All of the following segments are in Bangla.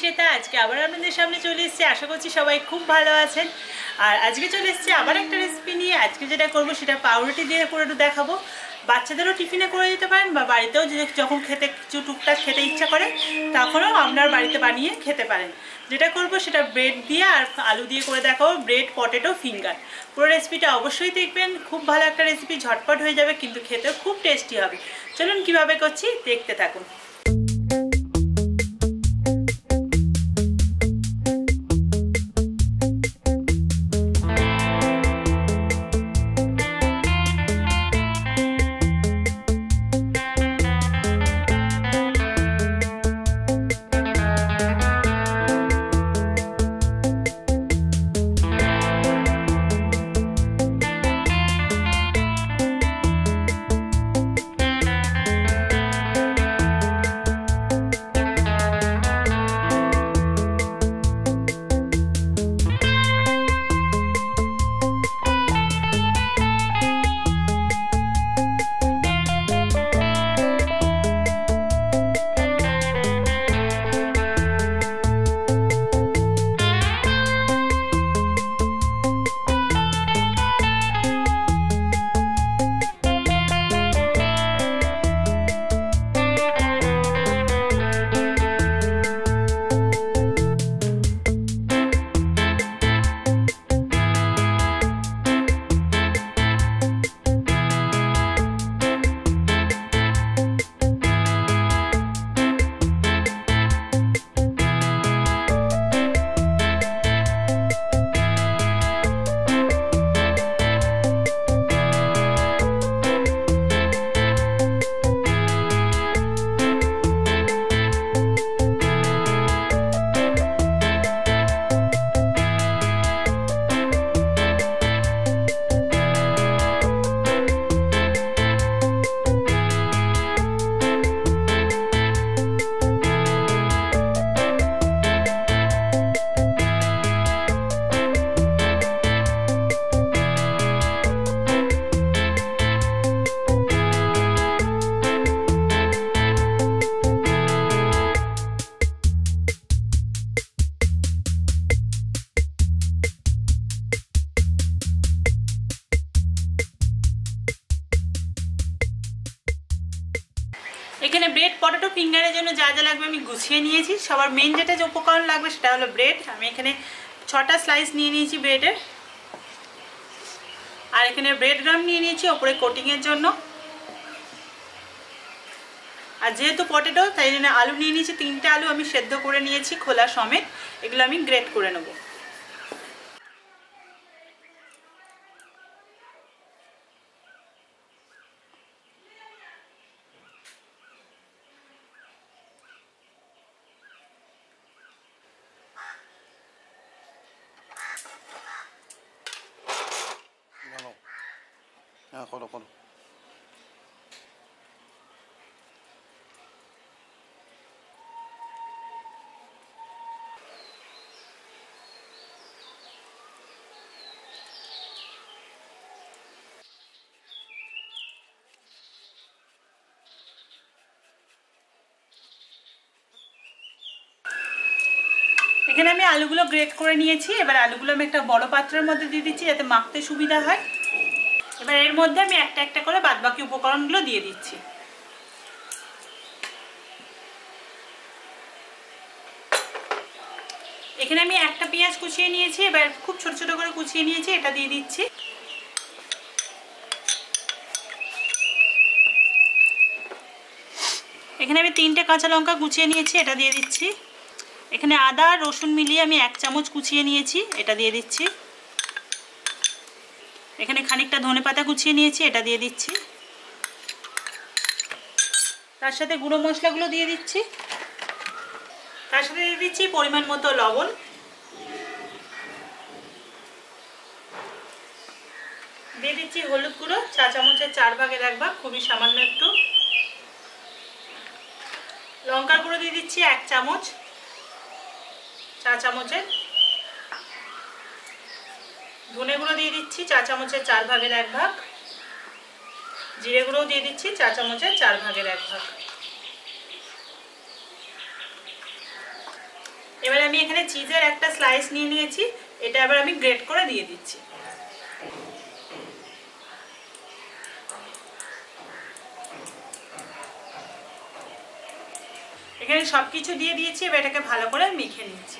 শ্বেতা। আজকে আবার আপনাদের সামনে চলে এসেছি, আশা করছি সবাই খুব ভালো আছেন। আর আজকে চলে এসেছি আবার একটা রেসিপি নিয়ে। আজকে যেটা করবো সেটা পাউরুটি দিয়ে করে একটু দেখাবো। বাচ্চাদেরও টিফিনে করে দিতে পারেন, বা বাড়িতেও যখন খেতে কিছু টুকটাক খেতে ইচ্ছা করে তখনও আপনার বাড়িতে বানিয়ে খেতে পারেন। যেটা করবো সেটা ব্রেড দিয়ে আর আলু দিয়ে করে দেখাবো, ব্রেড পটেটো ফিঙ্গার। পুরো রেসিপিটা অবশ্যই দেখবেন, খুব ভালো একটা রেসিপি, ঝটপট হয়ে যাবে কিন্তু খেতেও খুব টেস্টি হবে। চলুন কিভাবে করছি দেখতে থাকুন। এখানে ব্রেড পটেটো ফিঙ্গারের জন্য যা যা লাগবে আমি গুছিয়ে নিয়েছি। সবার মেন যেটা যে উপকরণ লাগবে সেটা হলো ব্রেড। আমি এখানে 6টা স্লাইস নিয়ে নিয়েছি ব্রেডের। আর এখানে ব্রেড গ্রাম নিয়ে নিয়েছি ওপরে কোটিংয়ের জন্য। আর যেহেতু পটেটো তাই জন্য আলু নিয়ে নিয়েছি, 3টে আলু আমি সেদ্ধ করে নিয়েছি খোলা সমেত। এগুলো আমি গ্রেট করে নেব। করো করো। এখানে আমি আলুগুলো গ্রেট করে নিয়েছি। এবার আলুগুলো আমি একটা বড় পাত্রের মধ্যে দিয়ে দিচ্ছি যাতে মাখতে সুবিধা হয়। এবার এর মধ্যে আমি একটা একটা করে বাদবাকি উপকরণগুলো দিয়ে দিচ্ছি। এখানে আমি একটা পেঁয়াজ কুচিয়ে নিয়েছি, এবার খুব ছোট ছোট করে কুচিয়ে নিয়েছি, এটা দিয়ে দিচ্ছি। এখানে আমি 3টে কাঁচা লঙ্কা কুচিয়ে নিয়েছি, এটা দিয়ে দিচ্ছি। এখানে আদা রসুন মিলিয়ে আমি 1 চামচ কুচিয়ে নিয়েছি, এটা দিয়ে দিচ্ছি। এখানে খানিকটা ধনেপাতা কুচিয়ে নিয়েছি, এটা দিয়ে দিচ্ছি। তার সাথে গুঁড়ো মশলাগুলো দিয়ে দিচ্ছি। তার সাথে দিয়ে দিচ্ছি পরিমাণ মতো লবণ। দিয়ে দিচ্ছি হলুদ গুঁড়ো 4 চামচের 4 ভাগের 1 ভাগ, খুবই সামান্য একটু। লঙ্কার গুঁড়ো দিয়ে দিচ্ছি 1 চামচ, 4 চামচের। ধনে গুঁড়ো দিয়ে দিচ্ছি 4 চামচের 4 ভাগের 1 ভাগ। জিরে গুঁড়ো দিয়ে দিচ্ছি 4 চামচের 4 ভাগের 1 ভাগ। এবার আমি এখানে চিজের একটা স্লাইস নিয়ে নিয়েছি, এটা আবার আমি গ্রেট করে দিয়ে দিচ্ছি। এখানে সবকিছু দিয়ে দিয়েছি, এবার এটাকে ভালো করে মেখে নিচ্ছি।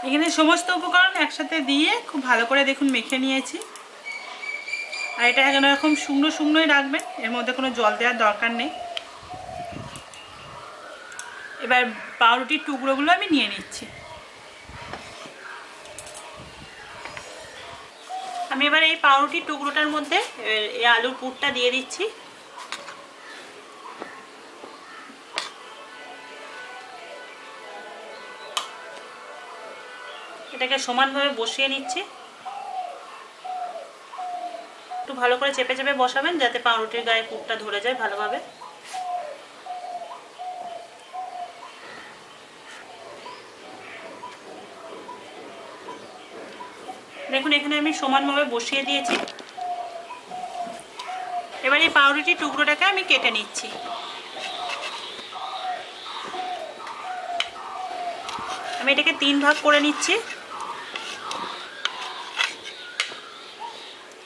এখানে সমস্ত উপকরণ একসাথে দিয়ে খুব ভালো করে দেখুন মেখে নিয়েছি। আর এটা এখন এরকম শুকনো শুকনোই রাখবেন, এর মধ্যে কোনো জল দেওয়ার দরকার নেই। এবার পাউরুটির টুকরোগুলো আমি নিয়ে নিচ্ছি। আমি এবার এই পাউরুটির টুকরোটার মধ্যে এই আলুর পুরটা দিয়ে দিচ্ছি। এটাকে সমানভাবে বসিয়ে নিচ্ছি। একটু ভালো করে চেপে চেপে বসাবেন যাতে পাউরুটির গায়ে পুরটা ধরে যায় ভালোভাবে। দেখুন এখানে আমি সমানভাবে বসিয়ে দিয়েছি। এবার এই পাউরুটির টুকরোটাকে আমি কেটে নিচ্ছি। আমি এটাকে 3 ভাগ করে নিচ্ছি।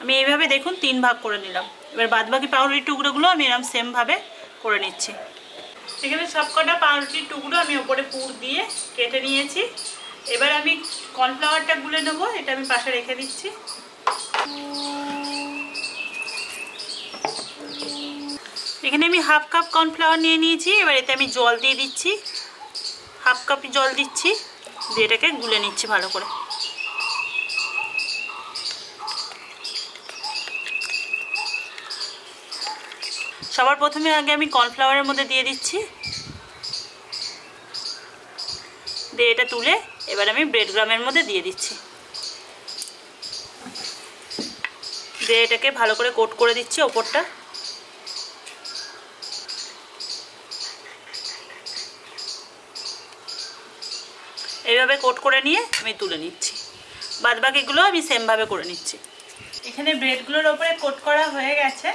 আমি এইভাবে দেখুন 3 ভাগ করে নিলাম। এবার বাদবাকি পাউরুটির টুকরোগুলো আমি এরকম সেম ভাবে করে নিচ্ছি। এখানে সবকটা পাউরুটির টুকরো আমি ওপরে পুর দিয়ে কেটে নিয়েছি। এবার আমি কর্নফ্লাওয়ারটা গুলে নেব, এটা আমি পাশে রেখে দিচ্ছি। এখানে আমি হাফ কাপ কর্নফ্লাওয়ার নিয়ে নিয়েছি। এবার এতে আমি জল দিয়ে দিচ্ছি, হাফ কাপ জল দিচ্ছি, দিয়ে এটাকে গুলে নিচ্ছি ভালো করে। সবার প্রথমে আগে আমি কর্নফ্লাওয়ারের মধ্যে দিয়ে দিচ্ছি, দিয়ে এটা তুলে এবার আমি ব্রেড ক্রাম্বের মধ্যে দিয়ে দিচ্ছি, দিয়ে এটাকে ভালো করে কোট করে দিচ্ছি ওপরটা। এইভাবে কোট করে নিয়ে আমি তুলে নিচ্ছি। বাদবাকিগুলো আমি সেমভাবে করে নিচ্ছি। এখানে ব্রেডগুলোর ওপরে কোট করা হয়ে গেছে।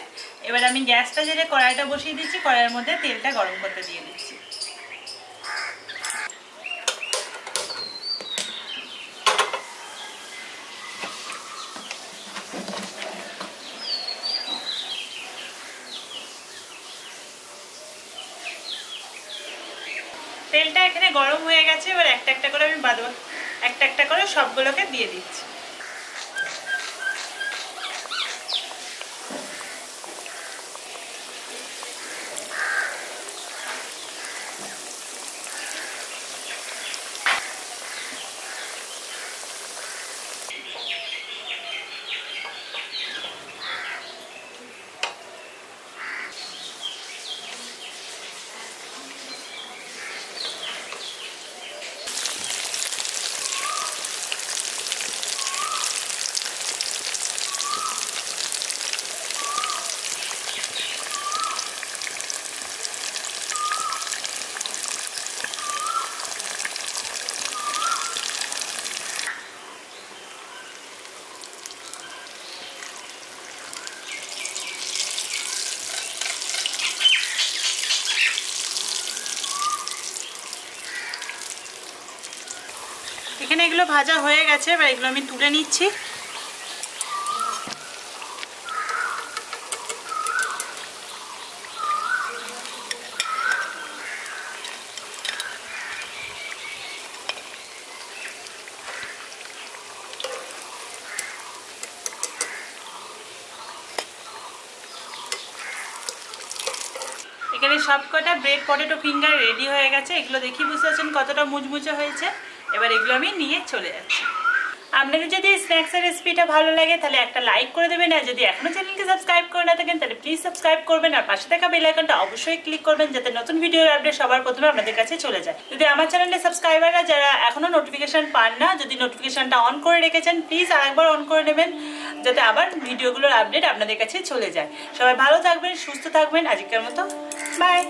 এবার আমি গ্যাসটা জেলে কড়াইটা বসিয়ে দিচ্ছি, কড়াইয়ের মধ্যে তেলটা গরম করতে দিয়ে দিচ্ছি। তেলটা এখানে গরম হয়ে গেছে। এবার একটা একটা করে আমি একটা একটা করে সবগুলোকে দিয়ে দিচ্ছি। এখানে এগুলো ভাজা হয়ে গেছে, এবার এগুলো আমি তুলে নিচ্ছি। এখানে সবকটা ব্রেড পটেটো ফিঙ্গার রেডি হয়ে গেছে। এগুলো দেখি বুঝতে পারছেন কতটা মুচমুচে হয়েছে। এবার এগুলো আমি নিয়ে চলে যাচ্ছি। আপনাদের যদি স্ন্যাক্সের রেসিপিটা ভালো লাগে তাহলে একটা লাইক করে দেবেন, আর যদি এখনো চ্যানেলকে সাবস্ক্রাইব করে না থাকেন তাহলে প্লিজ সাবস্ক্রাইব করবেন, আর পাশে থাকা বেল আইকনটা অবশ্যই ক্লিক করবেন যাতে নতুন ভিডিওর আপডেট সবার প্রথমে আপনাদের কাছে চলে যায়। যদি আমার চ্যানেলে সাবস্ক্রাইবাররা যারা এখনো নোটিফিকেশন পান না, যদি নোটিফিকেশনটা অন করে রেখেছেন প্লিজ আরেকবার অন করে নেবেন যাতে আবার ভিডিওগুলোর আপডেট আপনাদের কাছে চলে যায়। সবাই ভালো থাকবেন, সুস্থ থাকবেন। আজকের মতো বাই।